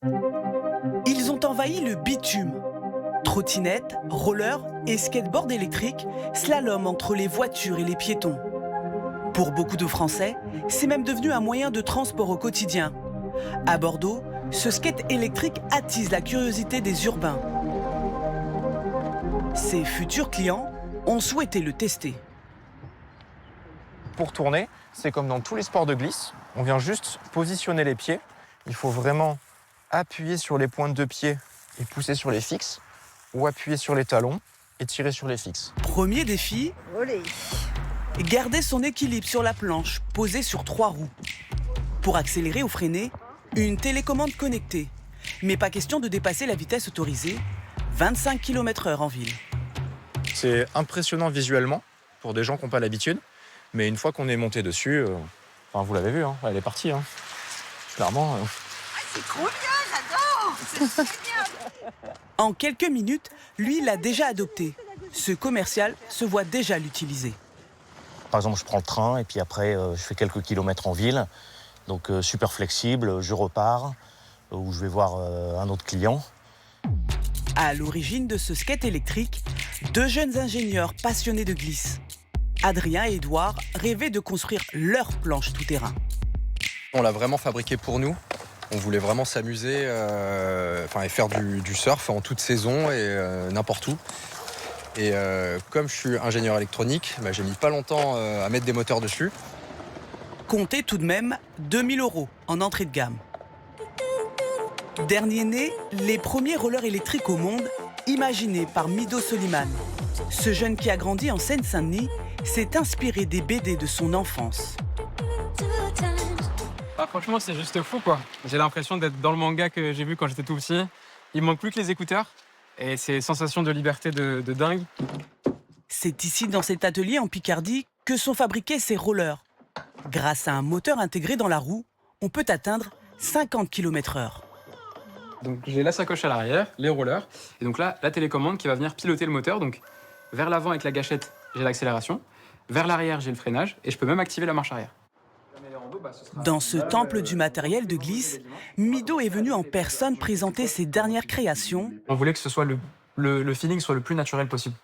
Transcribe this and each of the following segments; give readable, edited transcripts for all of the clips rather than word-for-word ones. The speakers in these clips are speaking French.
Ils ont envahi le bitume. Trottinettes, rollers et skateboard électriques, slalom entre les voitures et les piétons. Pour beaucoup de Français, c'est même devenu un moyen de transport au quotidien. À Bordeaux, ce skate électrique attise la curiosité des urbains. Ses futurs clients ont souhaité le tester. Pour tourner, c'est comme dans tous les sports de glisse. On vient juste positionner les pieds. Il faut vraiment appuyer sur les pointes de pied et pousser sur les fixes, ou appuyer sur les talons et tirer sur les fixes. Premier défi, Olé. garder son équilibre sur la planche, posée sur 3 roues. Pour accélérer ou freiner, une télécommande connectée. Mais pas question de dépasser la vitesse autorisée, 25 km/h en ville. C'est impressionnant visuellement pour des gens qui n'ont pas l'habitude, mais une fois qu'on est monté dessus, vous l'avez vu, elle est partie. Clairement. C'est trop bien, j'adore. C'est génial. En quelques minutes, lui l'a déjà adopté. Ce commercial se voit déjà l'utiliser. Par exemple, je prends le train et puis après, je fais quelques kilomètres en ville. Donc, super flexible, je repars ou je vais voir un autre client. À l'origine de ce skate électrique, 2 jeunes ingénieurs passionnés de glisse. Adrien et Édouard rêvaient de construire leur planche tout-terrain. On l'a vraiment fabriqué pour nous. On voulait vraiment s'amuser et faire du surf en toute saison et n'importe où. Et comme je suis ingénieur électronique, j'ai mis pas longtemps à mettre des moteurs dessus. Comptez tout de même 2000 € en entrée de gamme. Dernier né, les premiers rollers électriques au monde, imaginés par Mido Soliman. Ce jeune qui a grandi en Seine-Saint-Denis s'est inspiré des BD de son enfance. Franchement, c'est juste fou, quoi. J'ai l'impression d'être dans le manga que j'ai vu quand j'étais tout petit. Il me manque plus que les écouteurs. Et c'est sensation de liberté de dingue. C'est ici, dans cet atelier en Picardie, que sont fabriqués ces rollers. Grâce à un moteur intégré dans la roue, on peut atteindre 50 km/h. Donc j'ai la sacoche à l'arrière, les rollers. Et donc là, la télécommande qui va venir piloter le moteur. Donc vers l'avant avec la gâchette, j'ai l'accélération. Vers l'arrière, j'ai le freinage. Et je peux même activer la marche arrière. Dans ce temple du matériel de glisse, Mido est venu en personne présenter ses dernières créations On voulait que ce soit le feeling soit le plus naturel possible.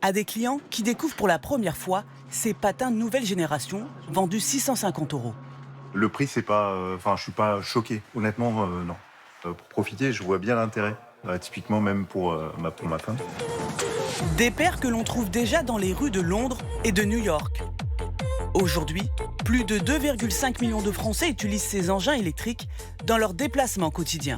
à des clients qui découvrent pour la première fois ces patins de nouvelle génération vendus 650 €. Le prix, c'est pas. Je suis pas choqué. Honnêtement, non. Pour profiter, je vois bien l'intérêt. Typiquement, même pour ma femme. Des paires que l'on trouve déjà dans les rues de Londres et de New York. Aujourd'hui, plus de 2,5 millions de Français utilisent ces engins électriques dans leurs déplacements quotidiens.